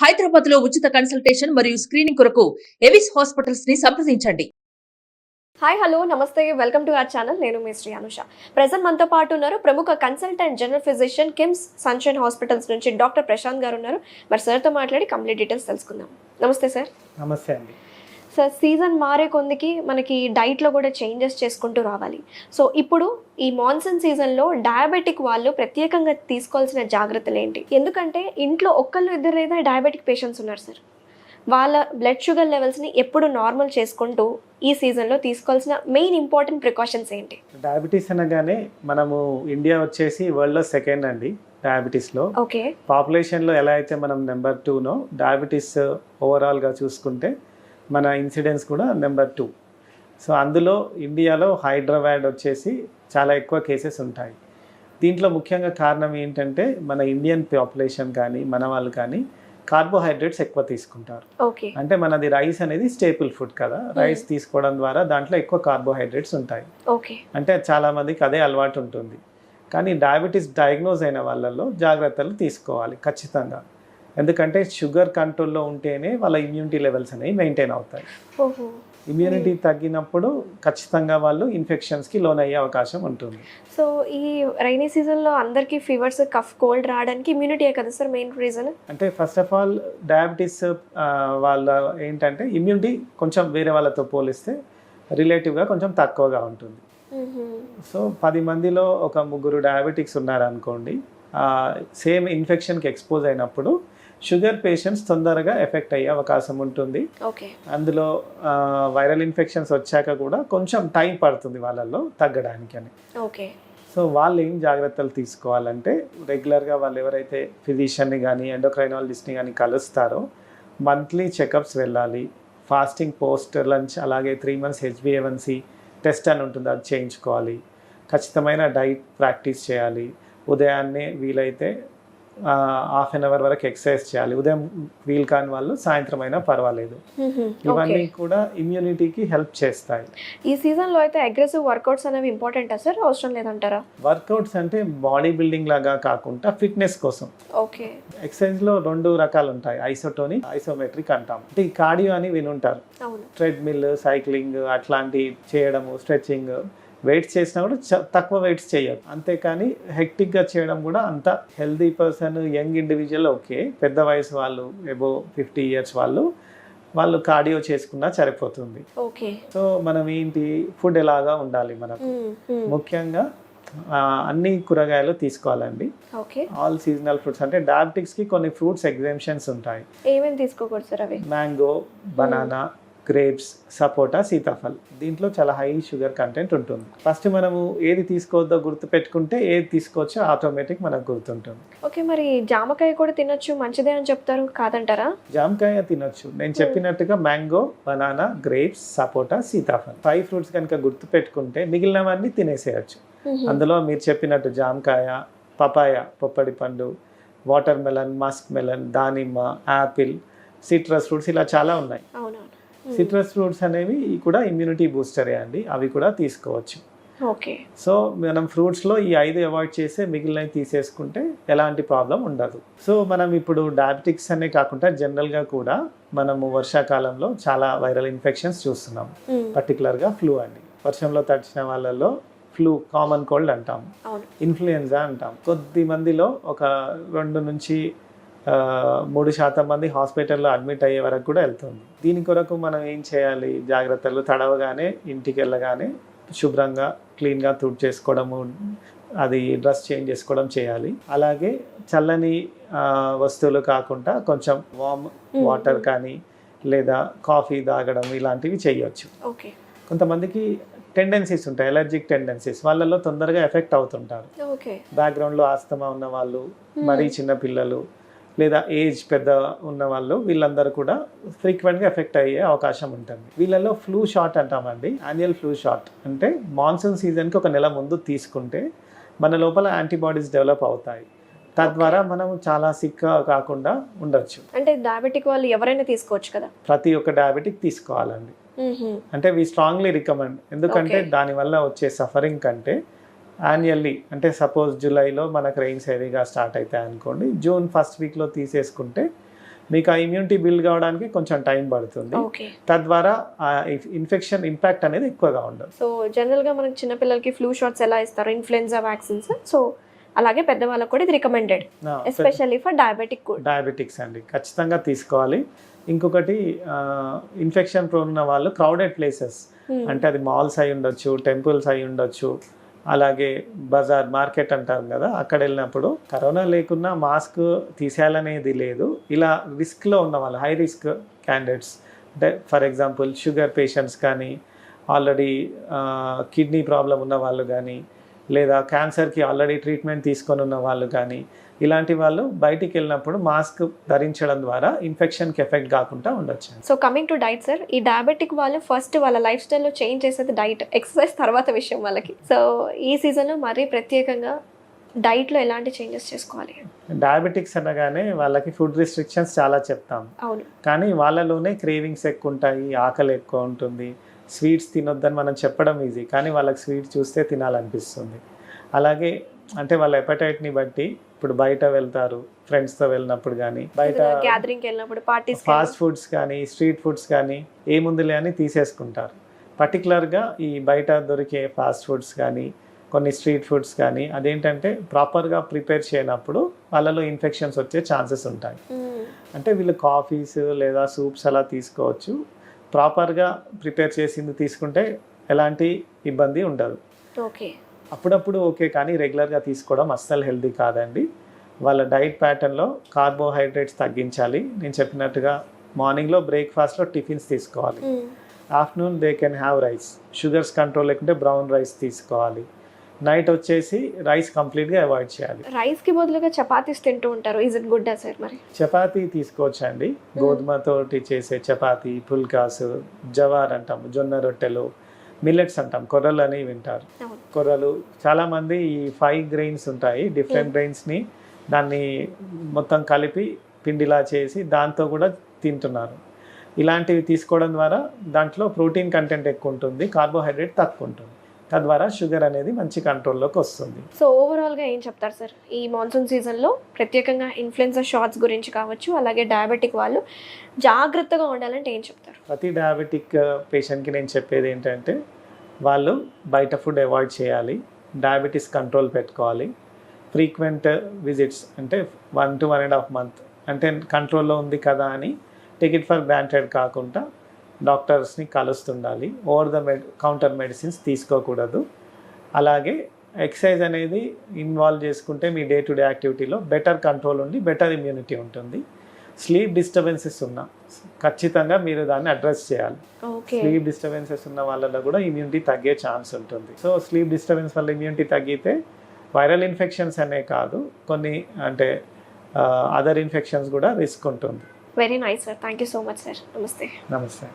హైదరాబాద్ లో ఉచిత కన్సల్టేషన్ మరియు స్క్రీనింగ్ కొరకు ఎవిస్ హాస్పిటల్స్ ని సంప్రదించండి. హాయ్ హలో నమస్తే వెల్కమ్ టు అవర్ ఛానల్. నేను మీ శ్రీ అనుష. ప్రెజెంట్ మనతో పాటు ఉన్నారు ప్రముఖ consultant general physician KIMS sunshine hospitals నుంచి డాక్టర్ ప్రశాంత్ గారు ఉన్నారు. మరి సార్తో మాట్లాడి కంప్లీట్ డీటెయిల్స్ తెలుసుకుందాం. నమస్తే సార్. నమస్తే అండి. సార్, సీజన్ మారే కొందికి మనకి డైట్లో కూడా చేంజెస్ చేసుకుంటూ రావాలి. సో ఇప్పుడు ఈ మాన్సూన్ సీజన్లో డయాబెటిక్ వాళ్ళు ప్రత్యేకంగా తీసుకోవాల్సిన జాగ్రత్తలు ఏంటి? ఎందుకంటే ఇంట్లో ఒక్కళ్ళు ఇద్దరు లేదా డయాబెటిక్ పేషెంట్స్ ఉన్నారు సార్. వాళ్ళ బ్లడ్ షుగర్ లెవెల్స్ని ఎప్పుడు నార్మల్ చేసుకుంటూ ఈ సీజన్లో తీసుకోవాల్సిన మెయిన్ ఇంపార్టెంట్ ప్రికాషన్స్ ఏంటి? డయాబెటీస్ అనగానే మనము ఇండియా వచ్చేసి వరల్డ్లో సెకండ్ అండి డయాబెటీస్లో. ఓకే. పాపులేషన్లో ఎలా అయితే మనం నెంబర్ 2నో డయాబెటీస్ ఓవరాల్గా చూసుకుంటే మన ఇన్సిడెన్స్ కూడా నెంబర్ 2. సో అందులో ఇండియాలో హైదరాబాద్ వచ్చేసి చాలా ఎక్కువ కేసెస్ ఉంటాయి. దీంట్లో ముఖ్యంగా కారణం ఏంటంటే మన ఇండియన్ పాపులేషన్ కానీ మన వాళ్ళు కానీ కార్బోహైడ్రేట్స్ ఎక్కువ తీసుకుంటారు. ఓకే. అంటే మనది రైస్ అనేది స్టేపుల్ ఫుడ్ కదా, రైస్ తీసుకోవడం ద్వారా దాంట్లో ఎక్కువ కార్బోహైడ్రేట్స్ ఉంటాయి. ఓకే. అంటే చాలామందికి అదే అలవాటు ఉంటుంది. కానీ డయాబెటీస్ డయాగ్నోజ్ అయిన వాళ్ళల్లో జాగ్రత్తలు తీసుకోవాలి ఖచ్చితంగా. ఎందుకంటే షుగర్ కంట్రోల్లో ఉంటేనే వాళ్ళ ఇమ్యూనిటీ లెవెల్స్ అనేవి మెయింటైన్ అవుతాయి. ఇమ్యూనిటీ తగ్గినప్పుడు ఖచ్చితంగా వాళ్ళు ఇన్ఫెక్షన్స్కి లోన్ అయ్యే అవకాశం ఉంటుంది. సో ఈ రైనీ సీజన్లో అందరికీ ఫీవర్స్, కఫ్, కోల్డ్ రావడానికి ఇమ్యూనిటీయే కదా సార్ మెయిన్ రీజన్? అంటే ఫస్ట్ ఆఫ్ ఆల్ డయాబెటీస్ వాళ్ళ ఏంటంటే ఇమ్యూనిటీ కొంచెం వేరే వాళ్ళతో పోలిస్తే రిలేటివ్గా కొంచెం తక్కువగా ఉంటుంది. సో 10 మందిలో ఒక 3 డయాబెటిక్స్ ఉన్నారనుకోండి, సేమ్ ఇన్ఫెక్షన్కి ఎక్స్పోజ్ అయినప్పుడు షుగర్ పేషెంట్స్ తొందరగా ఎఫెక్ట్ అయ్యే అవకాశం ఉంటుంది. ఓకే. అందులో వైరల్ ఇన్ఫెక్షన్స్ వచ్చాక కూడా కొంచెం టైం పడుతుంది వాళ్ళల్లో తగ్గడానికి అని. ఓకే. సో వాళ్ళు ఏం జాగ్రత్తలు తీసుకోవాలంటే రెగ్యులర్గా వాళ్ళు ఎవరైతే ఫిజిషియన్ని కానీ ఎండోక్రైనాలజిస్ట్ని కానీ కలుస్తారో మంత్లీ చెకప్స్ వెళ్ళాలి. ఫాస్టింగ్ పోస్ట్ లంచ్ అలాగే 3 months HbA1c టెస్ట్ అని ఉంటుంది, అది చేయించుకోవాలి. ఖచ్చితమైన డైట్ ప్రాక్టీస్ చేయాలి. ఉదయాన్నే వీలైతే ½ an hour వరకు ఎక్సర్సైజ్ చేయాలి. ఉదయం వీలు కాని వాళ్ళు సాయంత్రం అయినా పర్వాలేదు. ఇవన్నీ కూడా ఇమ్యూనిటీకి హెల్ప్ చేస్తాయి. ఈ సీజన్లో అయితే అగ్రెసివ్ వర్కౌట్స్ అనేవి ఇంపార్టెంటా సార్, అవసరం లేదంటారా? వర్కౌట్స్ అంటే బాడీ బిల్డింగ్ లాగా కాకుండా ఫిట్నెస్ కోసం. ఓకే. ఎక్సర్సైజ్లో 2 రకాలు ఉంటాయి, ఐసోటోనిక్, ఐసోమెట్రిక్ అంటాం. అంటే ఈ కార్డియో అని వినుంటారు. ట్రెడ్మిల్, సైక్లింగ్ అట్లాంటి చేయడము, స్ట్రెచ్చింగ్, వెయిట్స్ చేసినా కూడా తక్కువ వెయిట్స్ చేయరు. అంతేకాని హెక్టిక్గా చేయడం కూడా అంత healthy person, young individual okay. పెద్ద వయసు వాళ్ళు అబోవ్ 50 years వాళ్ళు కార్డియో చేసుకున్నా సరిపోతుంది. ఓకే. సో మనం ఏంటి ఫుడ్ ఎలాగా ఉండాలి మనకు, ముఖ్యంగా అన్ని కూరగాయలు తీసుకోవాలండి. ఓకే. All seasonal fruits. అంటే డయాబెటిక్స్కి కొన్ని ఫ్రూట్స్ ఎగ్జామ్షన్స్ ఉంటాయి. ఏమేమి తీసుకోకూడదు సార్ అవి? మ్యాంగో, బనానా, గ్రేప్స్, సపోటా, సీతాఫల్. దీంట్లో చాలా హై షుగర్ కంటెంట్ ఉంటుంది. ఫస్ట్ మనము ఏది తీసుకోవద్దో గుర్తు పెట్టుకుంటే ఏది తీసుకోవచ్చో ఆటోమేటిక్ మనకు గుర్తుంటుంది. ఓకే. మరి జామకాయ కూడా తినొచ్చు, మంచిదే అని చెప్తారు, కాదంటారా? జామకాయ తినొచ్చు. నేను చెప్పినట్టుగా మ్యాంగో, బనానా, గ్రేప్స్, సపోటా, సీతాఫల్ 5 ఫ్రూట్స్ కనుక గుర్తు పెట్టుకుంటే మిగిలినవన్నీ తినేసేయచ్చు. అందులో మీరు చెప్పినట్టు జామకాయ, పపాయ, పొప్పడి పండు, వాటర్ మెలన్, మస్క్ మెలన్, దానిమ్మ, యాపిల్, సిట్రస్ ఫ్రూట్స్, ఇలా చాలా ఉన్నాయి. సిట్రస్ ఫ్రూట్స్ అనేవి కూడా ఇమ్యూనిటీ బూస్టరే అండి, అవి కూడా తీసుకోవచ్చు. ఓకే. సో మనం ఫ్రూట్స్లో ఈ 5 అవాయిడ్ చేసి మిగిలినవి తీసేసుకుంటే ఎలాంటి ప్రాబ్లం ఉండదు. సో మనం ఇప్పుడు డయాబెటిక్స్ అనే కాకుండా జనరల్గా కూడా మనము వర్షాకాలంలో చాలా వైరల్ ఇన్ఫెక్షన్స్ చూస్తున్నాం. పర్టికులర్గా ఫ్లూ అండి. వర్షంలో తడిచిన వాళ్ళలో ఫ్లూ, కామన్ కోల్డ్ అంటాం, ఇన్ఫ్లుయెన్జా అంటాం. కొద్ది మందిలో ఒక 2 నుంచి 3% మంది హాస్పిటల్లో అడ్మిట్ అయ్యే వరకు కూడా వెళ్తుంది. దీని కొరకు మనం ఏం చేయాలి? జాగ్రత్తలు తడవగానే ఇంటికి వెళ్ళగానే శుభ్రంగా క్లీన్గా తుడిచేసుకోవడము, అది డ్రెస్ చేంజ్ చేసుకోవడం చేయాలి. అలాగే చల్లని వస్తువులు కాకుండా కొంచెం వామ్ వాటర్ కానీ లేదా కాఫీ తాగడం ఇలాంటివి చేయొచ్చు. ఓకే. కొంతమందికి టెండెన్సీస్ ఉంటాయి, ఎలర్జిక్ టెండెన్సీస్, వాళ్ళలో తొందరగా ఎఫెక్ట్ అవుతుంటారు. బ్యాక్గ్రౌండ్లో ఆస్తమా ఉన్న వాళ్ళు, మరీ చిన్న పిల్లలు లేదా ఏజ్ పెద్ద ఉన్న వాళ్ళు, వీళ్ళందరూ కూడా ఫ్రీక్వెంట్గా ఎఫెక్ట్ అయ్యే అవకాశం ఉంటుంది. వీళ్ళలో ఫ్లూ షాట్ అంటామండి, యాన్యువల్ ఫ్లూ షాట్. అంటే మాన్సూన్ సీజన్కి 1 నెల ముందు తీసుకుంటే మన లోపల యాంటీబాడీస్ డెవలప్ అవుతాయి. తద్వారా మనం చాలా సిక్ కాకుండా ఉండొచ్చు. అంటే డయాబెటిక్ వాళ్ళు ఎవరైనా తీసుకోవచ్చు కదా? ప్రతి ఒక్క డయాబెటిక్ తీసుకోవాలండి. అంటే వి స్ట్రాంగ్లీ రికమెండ్. ఎందుకంటే దానివల్ల వచ్చే సఫరింగ్ కంటే యాన్యువల్లీ, అంటే సపోజ్ జూలైలో మనకు రెయిన్స్ హెవీగా స్టార్ట్ అవుతాయి అనుకోండి, జూన్ 1st వీక్లో తీసేసుకుంటే మీకు ఆ ఇమ్యూనిటీ బిల్డ్ కావడానికి కొంచెం టైం పడుతుంది. ఓకే. తద్వారా ఆ ఇన్ఫెక్షన్ ఇంపాక్ట్ అనేది ఎక్కువగా ఉండదు. సో జనరల్గా మనకి చిన్నపిల్లలకి ఫ్లూ షాట్స్ ఎలా ఇస్తారు, ఇన్ఫ్లుయెన్జా వ్యాక్సిన్స్, సో అలాగే పెద్దవాళ్ళకి కూడా ఇది రికమెండెడ్, ఎస్పెషల్లీ ఫర్ డయాబెటిక్ కూడా. డయాబెటిక్స్ అండి ఖచ్చితంగా తీసుకోవాలి. ఇంకొకటి ఇన్ఫెక్షన్ ప్రోన్ ఉన్న వాళ్ళు క్రౌడెడ్ ప్లేసెస్, అంటే అది మాల్స్ అయి ఉండొచ్చు, టెంపుల్స్ అయి ఉండొచ్చు, అలాగే బజార్ మార్కెట్ అంటారు కదా, అక్కడ వెళ్ళినప్పుడు కరోనా లేకున్నా మాస్క్ తీసేయాలనేది లేదు. ఇలా రిస్క్లో ఉన్న వాళ్ళు, హై రిస్క్ క్యాండిడేట్స్, అంటే ఫర్ ఎగ్జాంపుల్ షుగర్ పేషెంట్స్ కానీ, ఆల్రెడీ కిడ్నీ ప్రాబ్లం ఉన్న వాళ్ళు కానీ, లేదా క్యాన్సర్కి ఆల్రెడీ ట్రీట్మెంట్ తీసుకొని ఉన్న వాళ్ళు కానీ, ఇలాంటి వాళ్ళు బయటికి వెళ్ళినప్పుడు మాస్క్ ధరించడం ద్వారా ఇన్ఫెక్షన్కి ఎఫెక్ట్ కాకుండా ఉండొచ్చు. So coming to diet sir, ఈ డయాబెటిక్ వాళ్ళు ఫస్ట్ వాళ్ళ లైఫ్ స్టైల్లో చేంజ్ చేసేది డైట్, ఎక్సర్సైజ్ తర్వాత విషయం వాళ్ళకి. సో ఈ సీజన్లో మరీ ప్రత్యేకంగా డైట్లో ఎలాంటి చేంజెస్ చేసుకోవాలి? డయాబెటిక్స్ అనగానే వాళ్ళకి ఫుడ్ రిస్ట్రిక్షన్స్ చాలా చెప్తాం. అవును. కానీ వాళ్ళలోనే క్రేవింగ్స్ ఎక్కువ ఉంటాయి, ఆకలి ఎక్కువ ఉంటుంది. స్వీట్స్ తినొద్దని మనం చెప్పడం ఈజీ, కానీ వాళ్ళకి స్వీట్స్ చూస్తే తినాలనిపిస్తుంది. అలాగే అంటే వాళ్ళ ఎపటైట్ని బట్టి ఇప్పుడు బయట వెళ్తారు, ఫ్రెండ్స్తో వెళ్ళినప్పుడు కానీ, బయట గ్యాదరింగ్కి వెళ్ళినప్పుడు, పార్టీస్, ఫాస్ట్ ఫుడ్స్ కానీ, స్ట్రీట్ ఫుడ్స్ కానీ ఏముందిలే అని తీసేసుకుంటారు. పర్టికులర్గా ఈ బయట దొరికే ఫాస్ట్ ఫుడ్స్ కానీ, కొన్ని స్ట్రీట్ ఫుడ్స్ కానీ, అదేంటంటే ప్రాపర్గా ప్రిపేర్ చేయనప్పుడు వాళ్ళలో ఇన్ఫెక్షన్స్ వచ్చే ఛాన్సెస్ ఉంటాయి. అంటే వీళ్ళు కాఫీస్ లేదా సూప్స్ అలా తీసుకోవచ్చు. ప్రాపర్గా ప్రిపేర్ చేసింది తీసుకుంటే ఎలాంటి ఇబ్బంది ఉండదు. ఓకే. అప్పుడప్పుడు ఓకే, కానీ రెగ్యులర్గా తీసుకోవడం అస్సలు హెల్దీ కాదండి. వాళ్ళ డైట్ ప్యాటర్న్లో కార్బోహైడ్రేట్స్ తగ్గించాలి. నేను చెప్పినట్టుగా మార్నింగ్లో బ్రేక్ఫాస్ట్లో టిఫిన్స్ తీసుకోవాలి. Afternoon they can have rice, sugars control లేకుంటే బ్రౌన్ రైస్ తీసుకోవాలి. నైట్ వచ్చేసి రైస్ కంప్లీట్గా అవాయిడ్ చేయాలి. రైస్కి బదులుగా చపాతీస్ తింటూ ఉంటారు, ఈజ్ ఇట్ గుడ్ సార్? మరి చపాతీ తీసుకోవచ్చండి. గోధుమతోటి చేసే చపాతీ, పుల్కాస్, జవార్ అంటాం, జొన్న రొట్టెలు, మిల్లెట్స్ అంటాం, కొర్రలు అని వింటారు. కొర్రలు చాలామంది ఈ 5 గ్రెయిన్స్ ఉంటాయి, డిఫరెంట్ గ్రెయిన్స్ని దాన్ని మొత్తం కలిపి పిండిలా చేసి దాంతో కూడా తింటున్నారు. ఇలాంటివి తీసుకోవడం ద్వారా దాంట్లో ప్రోటీన్ కంటెంట్ ఎక్కువ ఉంటుంది, కార్బోహైడ్రేట్ తక్కువ ఉంటుంది. తద్వారా షుగర్ అనేది మంచి కంట్రోల్లోకి వస్తుంది. సో ఓవరాల్గా ఏం చెప్తారు సార్, ఈ మాన్సూన్ సీజన్లో ప్రత్యేకంగా ఇన్ఫ్లుయెన్జా షాట్స్ గురించి కావచ్చు, అలాగే డయాబెటిక్ వాళ్ళు జాగ్రత్తగా ఉండాలంటే ఏం చెప్తారు? ప్రతి డయాబెటిక్ పేషెంట్కి నేను చెప్పేది ఏంటంటే వాళ్ళు బయట ఫుడ్ అవాయిడ్ చేయాలి, డయాబెటీస్ కంట్రోల్ పెట్టుకోవాలి, ఫ్రీక్వెంట్ విజిట్స్ అంటే 1 to 1.5 months అంటే కంట్రోల్లో ఉంది కదా అని టేక్ ఇట్ ఫర్ గ్రాంటెడ్ కాకుండా డాక్టర్స్ని కలుస్తుండాలి. ఓవర్ ద కౌంటర్ మెడిసిన్స్ తీసుకోకూడదు. అలాగే ఎక్సర్సైజ్ అనేది ఇన్వాల్వ్ చేసుకుంటే మీ డే టు డే యాక్టివిటీలో బెటర్ కంట్రోల్ ఉండి బెటర్ ఇమ్యూనిటీ ఉంటుంది. స్లీప్ డిస్టర్బెన్సెస్ ఉన్నా ఖచ్చితంగా మీరు దాన్ని అడ్రస్ చేయాలి. స్లీప్ డిస్టర్బెన్సెస్ ఉన్న వాళ్ళలో కూడా ఇమ్యూనిటీ తగ్గే ఛాన్స్ ఉంటుంది. సో స్లీప్ డిస్టర్బెన్స్ వల్ల ఇమ్యూనిటీ తగ్గితే వైరల్ ఇన్ఫెక్షన్స్ అనే కాదు, కొన్ని అంటే అదర్ ఇన్ఫెక్షన్స్ కూడా రిస్క్ ఉంటుంది. Very nice sir, thank you so much sir. నమస్తే. నమస్తే.